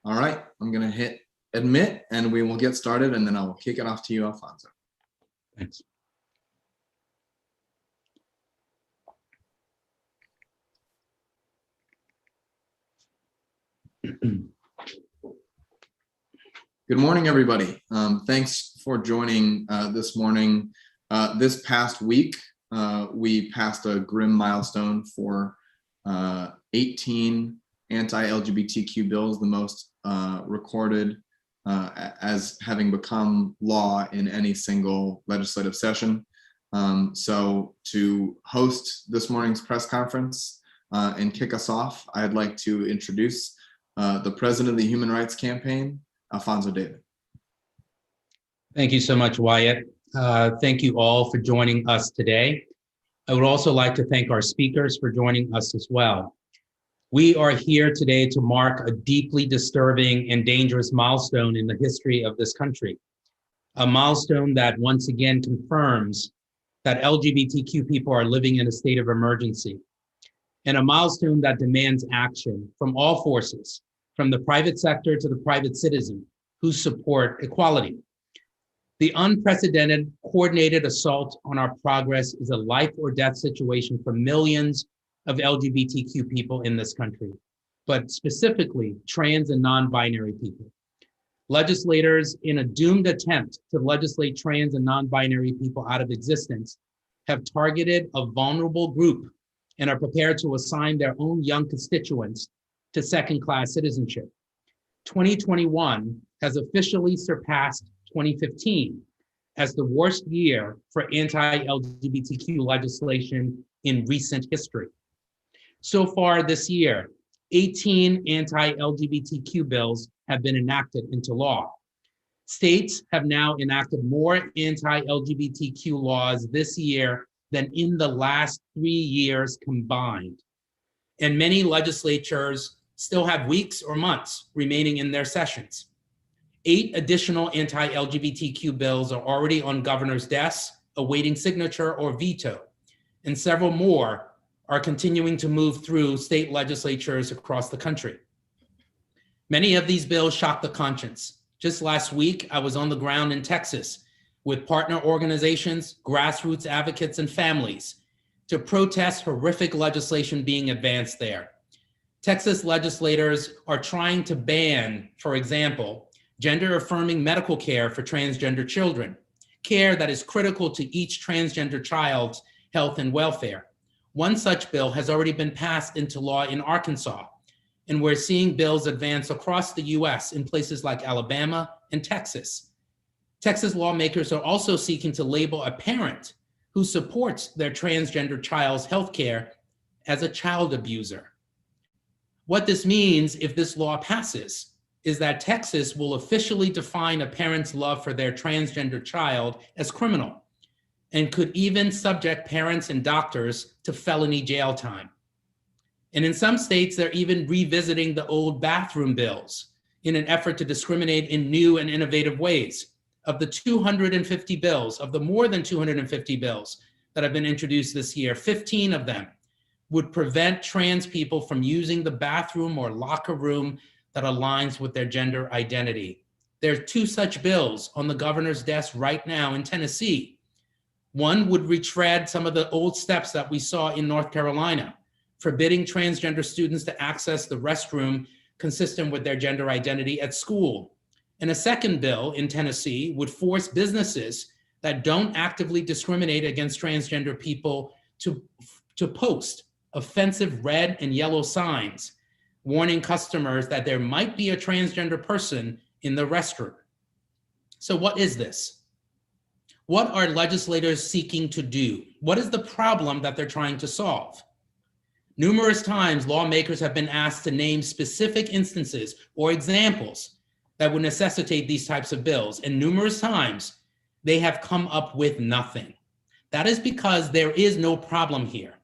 All right, I'm gonna hit admit and we will get started, and then I will kick it off to you, Alfonso. Thanks. Good morning, everybody. Thanks for joining this morning. This past week, we passed a grim milestone for 18 anti-LGBTQ bills, the most recorded as having become law in any single legislative session. So to host this morning's press conference and kick us off, I'd like to introduce the president of the Human Rights Campaign, Alfonso David. Thank you so much, Wyatt. Thank you all for joining us today. I would also like to thank our speakers for joining us as well. We are here today to mark a deeply disturbing and dangerous milestone in the history of this country. A milestone that once again confirms that LGBTQ people are living in a state of emergency. And a milestone that demands action from all forces, from the private sector to the private citizen who support equality. The unprecedented coordinated assault on our progress is a life or death situation for millions of LGBTQ people in this country, but specifically trans and non-binary people. Legislators, in a doomed attempt to legislate trans and non-binary people out of existence, have targeted a vulnerable group and are prepared to assign their own young constituents to second-class citizenship. 2021 has officially surpassed 2015 as the worst year for anti-LGBTQ legislation in recent history. So far this year, 18 anti-LGBTQ bills have been enacted into law. States have now enacted more anti-LGBTQ laws this year than in the last 3 years combined. And many legislatures still have weeks or months remaining in their sessions. 8 additional anti-LGBTQ bills are already on governors' desks, awaiting signature or veto, and several more are continuing to move through state legislatures across the country. Many of these bills shock the conscience. Just last week, I was on the ground in Texas with partner organizations, grassroots advocates, and families to protest horrific legislation being advanced there. Texas legislators are trying to ban, for example, gender-affirming medical care for transgender children, care that is critical to each transgender child's health and welfare. One such bill has already been passed into law in Arkansas, and we're seeing bills advance across the US in places like Alabama and Texas. Texas lawmakers are also seeking to label a parent who supports their transgender child's health care as a child abuser. What this means, if this law passes, is that Texas will officially define a parent's love for their transgender child as criminal and could even subject parents and doctors to felony jail time. And in some states, they're even revisiting the old bathroom bills in an effort to discriminate in new and innovative ways. Of the 250 bills, of the more than 250 bills that have been introduced this year, 15 of them would prevent trans people from using the bathroom or locker room that aligns with their gender identity. There are 2 such bills on the governor's desk right now in Tennessee. One would retread some of the old steps that we saw in North Carolina, forbidding transgender students to access the restroom consistent with their gender identity at school. And a second bill in Tennessee would force businesses that don't actively discriminate against transgender people to post offensive red and yellow signs warning customers that there might be a transgender person in the restroom. So what is this? What are legislators seeking to do? What is the problem that they're trying to solve? Numerous times, lawmakers have been asked to name specific instances or examples that would necessitate these types of bills, and numerous times, they have come up with nothing. That is because there is no problem here.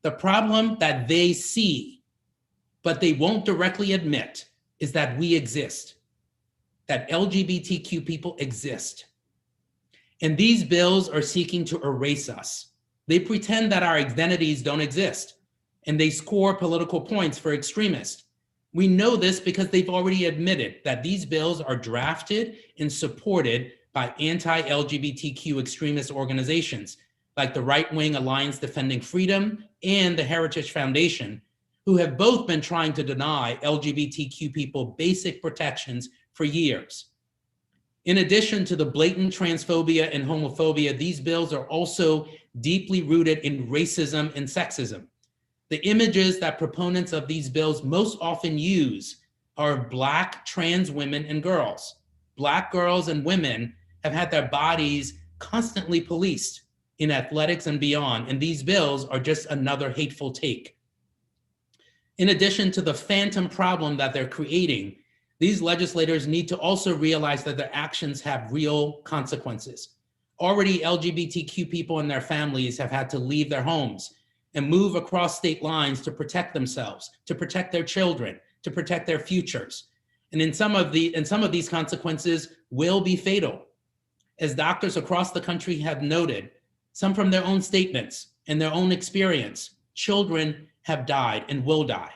The problem that they see, but they won't directly admit, is that we exist, that LGBTQ people exist. And these bills are seeking to erase us. They pretend that our identities don't exist, and they score political points for extremists. We know this because they've already admitted that these bills are drafted and supported by anti-LGBTQ extremist organizations like the right-wing Alliance Defending Freedom and the Heritage Foundation, who have both been trying to deny LGBTQ people basic protections for years. In addition to the blatant transphobia and homophobia, these bills are also deeply rooted in racism and sexism. The images that proponents of these bills most often use are of Black trans women and girls. Black girls and women have had their bodies constantly policed in athletics and beyond, and these bills are just another hateful take. In addition to the phantom problem that they're creating, these legislators need to also realize that their actions have real consequences. Already, LGBTQ people and their families have had to leave their homes and move across state lines to protect themselves, to protect their children, to protect their futures. And some of these consequences will be fatal. As doctors across the country have noted, some from their own statements and their own experience, children have died and will die.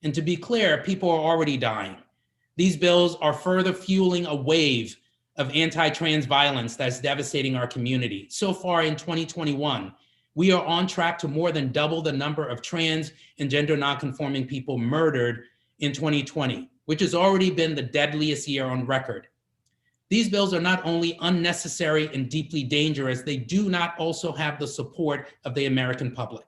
And to be clear, people are already dying. These bills are further fueling a wave of anti-trans violence that's devastating our community. So far in 2021, we are on track to more than double the number of trans and gender nonconforming people murdered in 2020, which has already been the deadliest year on record. These bills are not only unnecessary and deeply dangerous, they do not also have the support of the American public.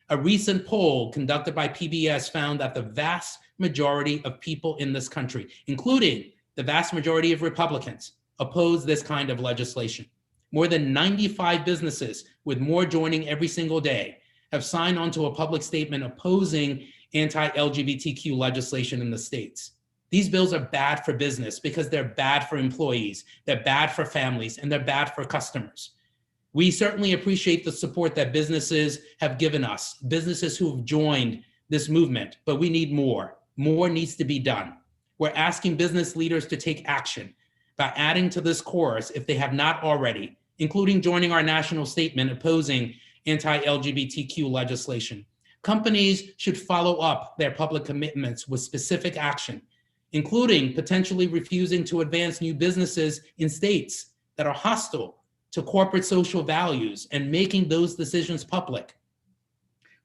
A recent poll conducted by PBS found that the vast majority of people in this country, including the vast majority of Republicans, oppose this kind of legislation. More than 95 businesses, with more joining every single day, have signed onto a public statement opposing anti-LGBTQ legislation in the states. These bills are bad for business because they're bad for employees, they're bad for families, and they're bad for customers. We certainly appreciate the support that businesses have given us, businesses who have joined this movement, but we need more. More needs to be done. We're asking business leaders to take action by adding to this chorus if they have not already, including joining our national statement opposing anti-LGBTQ legislation. Companies should follow up their public commitments with specific action, including potentially refusing to advance new businesses in states that are hostile to corporate social values and making those decisions public.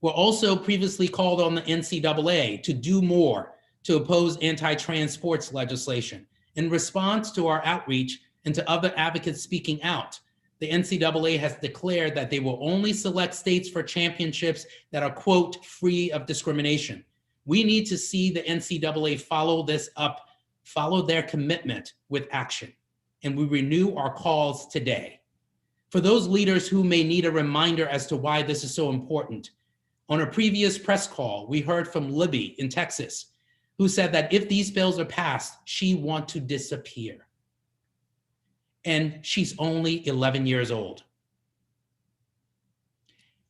We're also previously called on the NCAA to do more to oppose anti-trans sports legislation. In response to our outreach and to other advocates speaking out, the NCAA has declared that they will only select states for championships that are, quote, free of discrimination. We need to see the NCAA follow this up, follow their commitment with action. And we renew our calls today. For those leaders who may need a reminder as to why this is so important, on a previous press call, we heard from Libby in Texas, who said that if these bills are passed, she wants to disappear. And she's only 11 years old.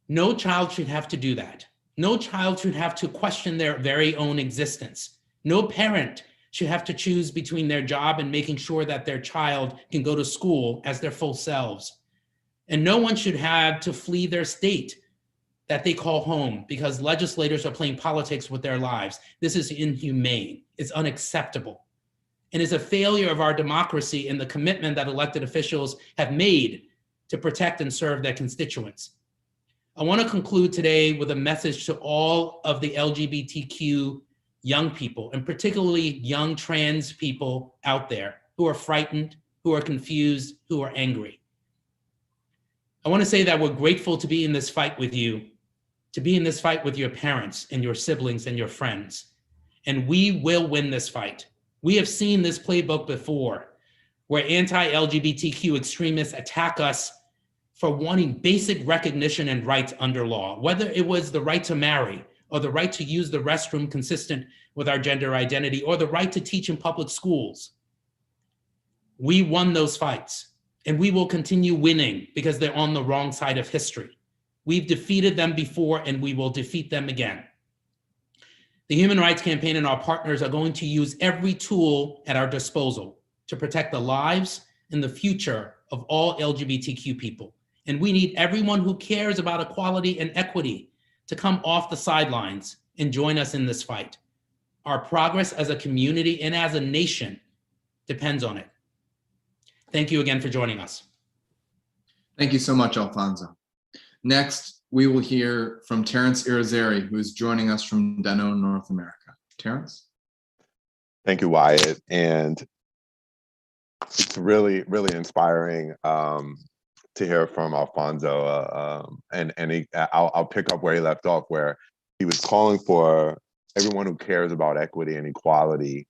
No child should have to do that. No child should have to question their very own existence. No parent should have to choose between their job and making sure that their child can go to school as their full selves. And no one should have to flee their state that they call home because legislators are playing politics with their lives. This is inhumane. It's unacceptable. And is a failure of our democracy and the commitment that elected officials have made to protect and serve their constituents. I want to conclude today with a message to all of the LGBTQ young people, and particularly young trans people out there who are frightened, who are confused, who are angry. I want to say that we're grateful to be in this fight with you, to be in this fight with your parents and your siblings and your friends. And we will win this fight. We have seen this playbook before, where anti-LGBTQ extremists attack us for wanting basic recognition and rights under law, whether it was the right to marry or the right to use the restroom consistent with our gender identity or the right to teach in public schools. We won those fights and we will continue winning because they're on the wrong side of history. We've defeated them before and we will defeat them again. The Human Rights Campaign and our partners are going to use every tool at our disposal to protect the lives and the future of all LGBTQ people. And we need everyone who cares about equality and equity to come off the sidelines and join us in this fight. Our progress as a community and as a nation depends on it. Thank you again for joining us. Thank you so much, Alfonso. Next, we will hear from Terrence Irizarry, who is joining us from Danone, North America. Terrence? Thank you, Wyatt. And it's really, really inspiring to hear from Alfonso. I'll pick up where he left off, where he was calling for everyone who cares about equity and equality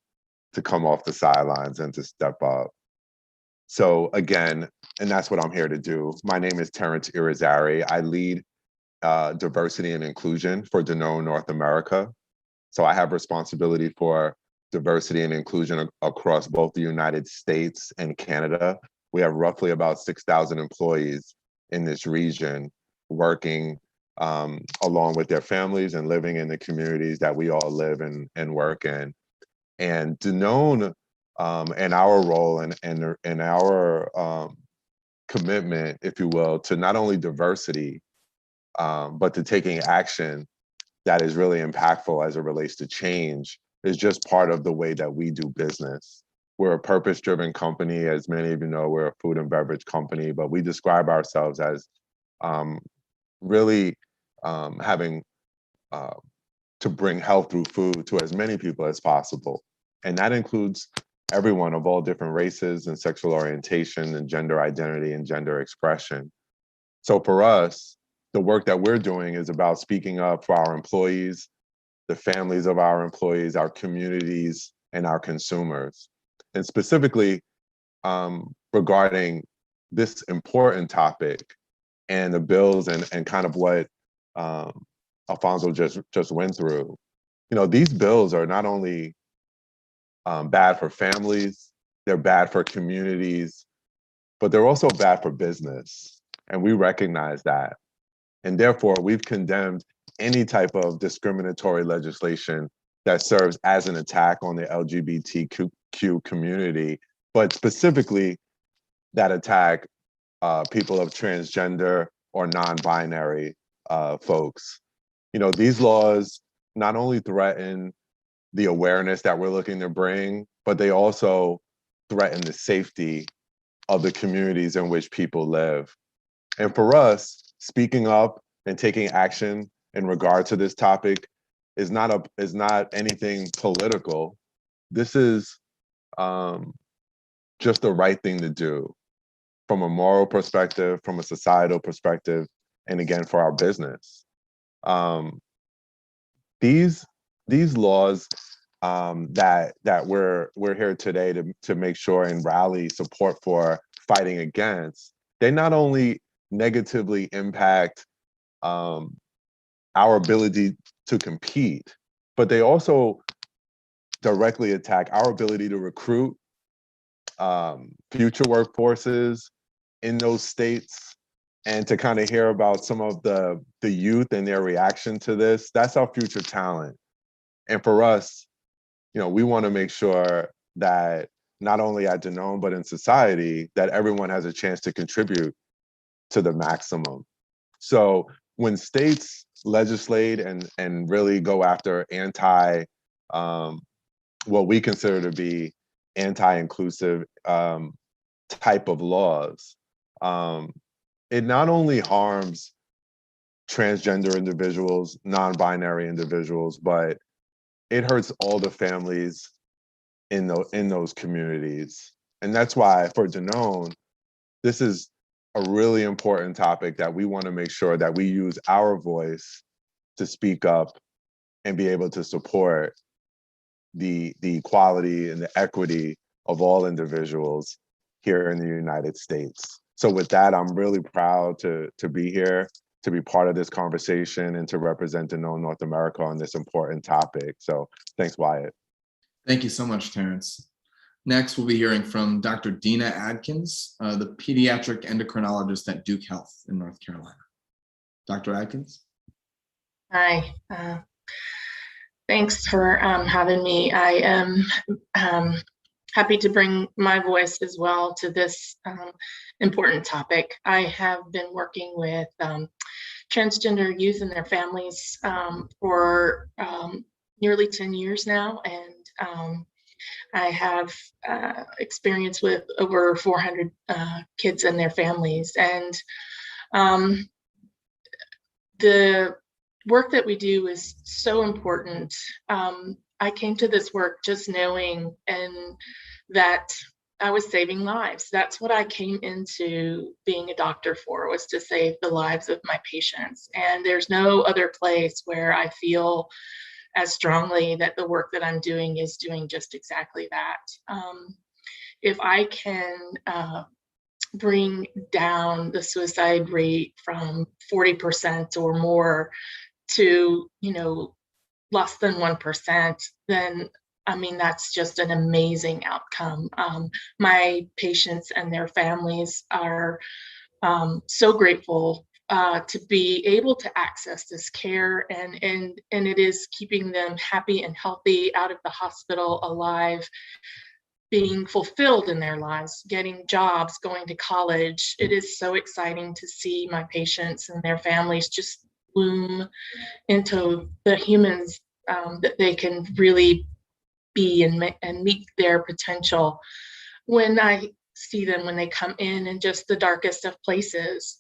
to come off the sidelines and to step up. So again, and that's what I'm here to do. My name is Terrence Irizarry. I lead diversity and inclusion for Danone North America. So I have responsibility for diversity and inclusion across both the United States and Canada. We have roughly about 6,000 employees in this region working along with their families and living in the communities that we all live and work in. And Danone and our role and our commitment, if you will, to not only diversity, but to taking action that is really impactful as it relates to change is just part of the way that we do business. We're a purpose-driven company. As many of you know, we're a food and beverage company, but we describe ourselves as really having to bring health through food to as many people as possible. And that includes everyone of all different races and sexual orientation and gender identity and gender expression. So for us, the work that we're doing is about speaking up for our employees, the families of our employees, our communities, and our consumers. And specifically regarding this important topic and the bills and kind of what Alfonso just went through. You know, these bills are not only bad for families, they're bad for communities, but they're also bad for business. And we recognize that. And therefore, we've condemned any type of discriminatory legislation that serves as an attack on the LGBTQ community, but specifically that attack people of transgender or non-binary folks. You know, these laws not only threaten the awareness that we're looking to bring, but they also threaten the safety of the communities in which people live. And for us, speaking up and taking action in regard to this topic is not anything political. This is just the right thing to do from a moral perspective, from a societal perspective, and again, for our business. These laws that we're here today to make sure and rally support for fighting against, they not only negatively impact our ability to compete, but they also directly attack our ability to recruit future workforces in those states, and to kind of hear about some of the youth and their reaction to this. That's our future talent. And for us, you know, we want to make sure that not only at Danone, but in society, that everyone has a chance to contribute to the maximum. So when states legislate and really go after what we consider to be anti-inclusive type of laws, it not only harms transgender individuals, non-binary individuals, but it hurts all the families in those communities. And that's why for Danone, this is a really important topic that we want to make sure that we use our voice to speak up and be able to support the equality and the equity of all individuals here in the United States. So with that, I'm really proud to be here, to be part of this conversation and to represent Danone North America on this important topic. So thanks, Wyatt. Thank you so much, Terrence. Next, we'll be hearing from Dr. Dina Adkins, the pediatric endocrinologist at Duke Health in North Carolina. Dr. Adkins? Hi, thanks for having me. I am happy to bring my voice as well to this important topic. I have been working with transgender youth and their families for nearly 10 years now, and I have experience with over 400 kids and their families. And the work that we do is so important. I came to this work just knowing that I was saving lives. That's what I came into being a doctor for, was to save the lives of my patients. And there's no other place where I feel as strongly that the work that I'm doing is doing just exactly that. If I can bring down the suicide rate from 40% or more to, less than 1%, then I mean, that's just an amazing outcome. My patients and their families are so grateful to be able to access this care, and it is keeping them happy and healthy, out of the hospital, alive, being fulfilled in their lives, getting jobs, going to college. It is so exciting to see my patients and their families just bloom into the humans that they can really be and meet their potential. When I see them, when they come in just the darkest of places,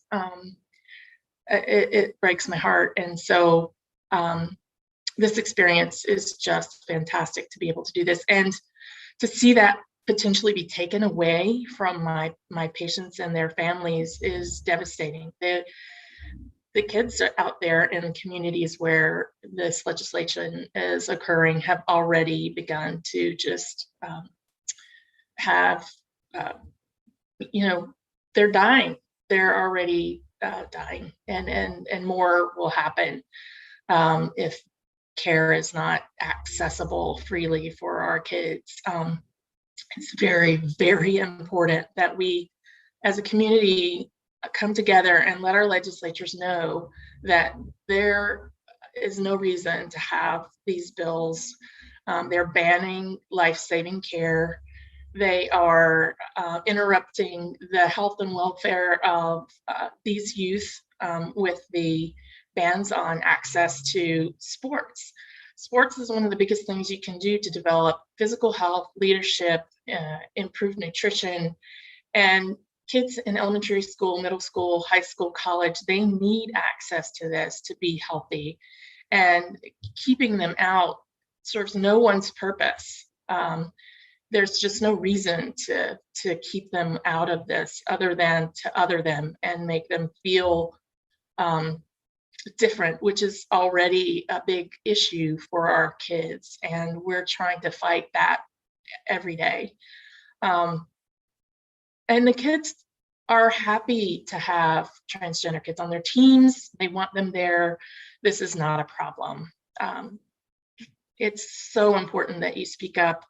it breaks my heart. And so this experience is just fantastic to be able to do this, and to see that potentially be taken away from my patients and their families is devastating. The kids out there in communities where this legislation is occurring have already begun to just have, they're dying. They're already dying, and more will happen if care is not accessible freely for our kids. It's very, very important that we, as a community, come together and let our legislatures know that there is no reason to have these bills. They're banning life-saving care. They are interrupting the health and welfare of these youth with the bans on access to sports. Sports is one of the biggest things you can do to develop physical health, leadership, improve nutrition. And kids in elementary school, middle school, high school, college, they need access to this to be healthy. And keeping them out serves no one's purpose. There's just no reason to keep them out of this other than to other them and make them feel different, which is already a big issue for our kids. And we're trying to fight that every day. And the kids are happy to have transgender kids on their teams. They want them there. This is not a problem. It's so important that you speak up,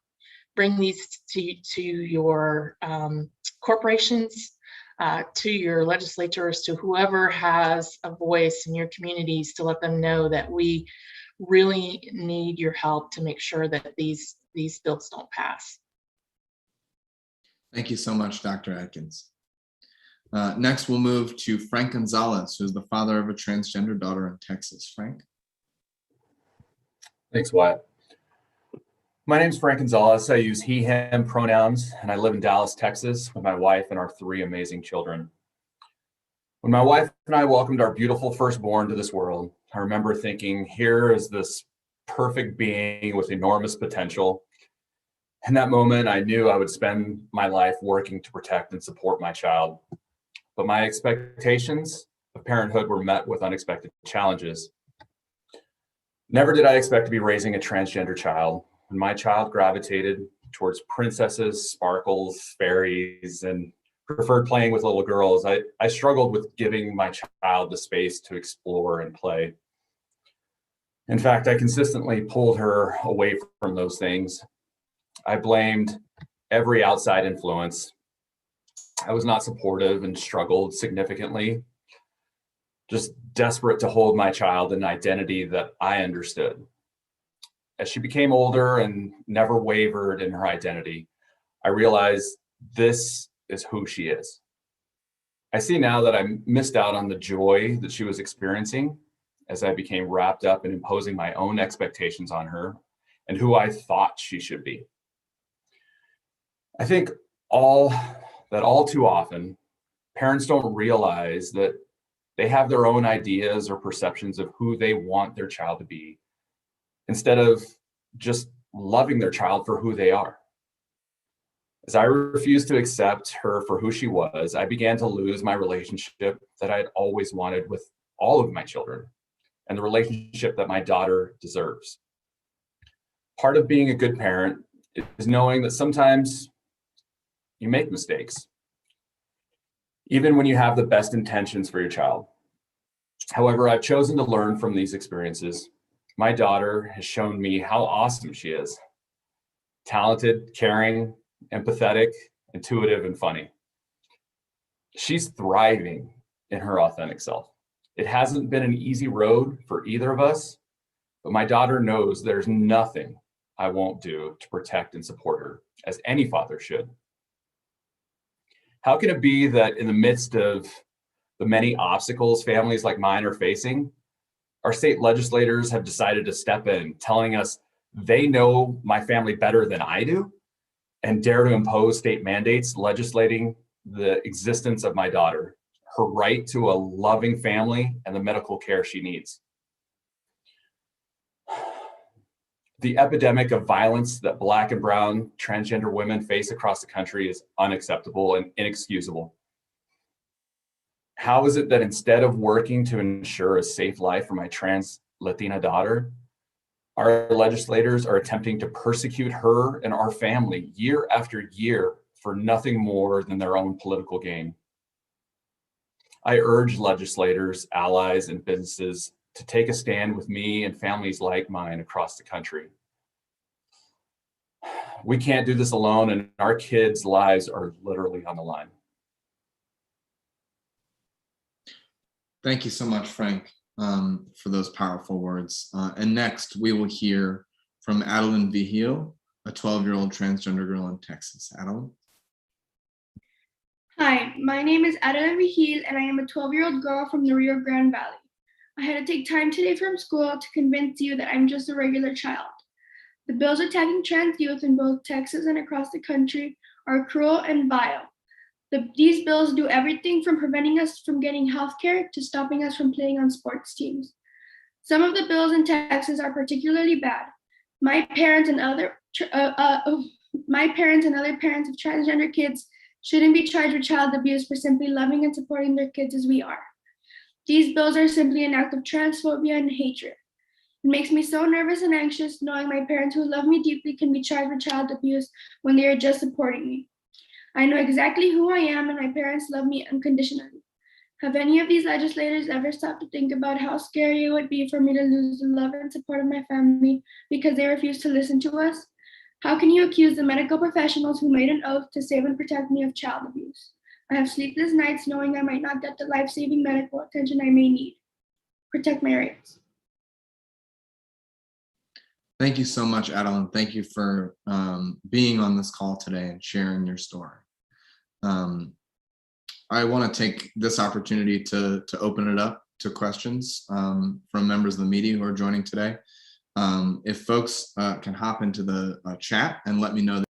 bring these to your corporations, to your legislators, to whoever has a voice in your communities, to let them know that we really need your help to make sure that these bills don't pass. Thank you so much, Dr. Atkins. Next, we'll move to Frank Gonzalez, who's the father of a transgender daughter in Texas. Frank? Thanks, Wyatt. My name's Frank Gonzalez. I use he, him pronouns, and I live in Dallas, Texas with my wife and our 3 amazing children. When my wife and I welcomed our beautiful firstborn to this world, I remember thinking, here is this perfect being with enormous potential. In that moment, I knew I would spend my life working to protect and support my child. But my expectations of parenthood were met with unexpected challenges. Never did I expect to be raising a transgender child. When my child gravitated towards princesses, sparkles, fairies, and preferred playing with little girls, I struggled with giving my child the space to explore and play. In fact, I consistently pulled her away from those things. I blamed every outside influence. I was not supportive and struggled significantly, just desperate to hold my child in an identity that I understood. As she became older and never wavered in her identity, I realized this is who she is. I see now that I missed out on the joy that she was experiencing as I became wrapped up in imposing my own expectations on her and who I thought she should be. I think all too often, parents don't realize that they have their own ideas or perceptions of who they want their child to be, instead of just loving their child for who they are. As I refused to accept her for who she was, I began to lose my relationship that I had always wanted with all of my children, and the relationship that my daughter deserves. Part of being a good parent is knowing that sometimes you make mistakes, even when you have the best intentions for your child. However, I've chosen to learn from these experiences. My daughter has shown me how awesome she is. Talented, caring, empathetic, intuitive, and funny. She's thriving in her authentic self. It hasn't been an easy road for either of us, but my daughter knows there's nothing I won't do to protect and support her, as any father should. How can it be that in the midst of the many obstacles families like mine are facing, our state legislators have decided to step in, telling us they know my family better than I do, and dare to impose state mandates legislating the existence of my daughter, her right to a loving family and the medical care she needs? The epidemic of violence that Black and brown transgender women face across the country is unacceptable and inexcusable. How is it that instead of working to ensure a safe life for my trans Latina daughter, our legislators are attempting to persecute her and our family year after year for nothing more than their own political gain? I urge legislators, allies, and businesses to take a stand with me and families like mine across the country. We can't do this alone, and our kids' lives are literally on the line. Thank you so much, Frank, for those powerful words. And next, we will hear from Adeline Vigil, a 12-year-old transgender girl in Texas. Adeline? Hi, my name is Adeline Vigil, and I am a 12-year-old girl from the Rio Grande Valley. I had to take time today from school to convince you that I'm just a regular child. The bills attacking trans youth in both Texas and across the country are cruel and vile. These bills do everything from preventing us from getting health care to stopping us from playing on sports teams. Some of the bills in Texas are particularly bad. My parents and other parents of transgender kids shouldn't be charged with child abuse for simply loving and supporting their kids as we are. These bills are simply an act of transphobia and hatred. It makes me so nervous and anxious knowing my parents who love me deeply can be charged with child abuse when they are just supporting me. I know exactly who I am, and my parents love me unconditionally. Have any of these legislators ever stopped to think about how scary it would be for me to lose the love and support of my family because they refuse to listen to us? How can you accuse the medical professionals who made an oath to save and protect me of child abuse? I have sleepless nights knowing I might not get the life-saving medical attention I may need. Protect my rights. Thank you so much, Adeline. Thank you for being on this call today and sharing your story. I want to take this opportunity to open it up to questions from members of the media who are joining today. If folks can hop into the chat and let me know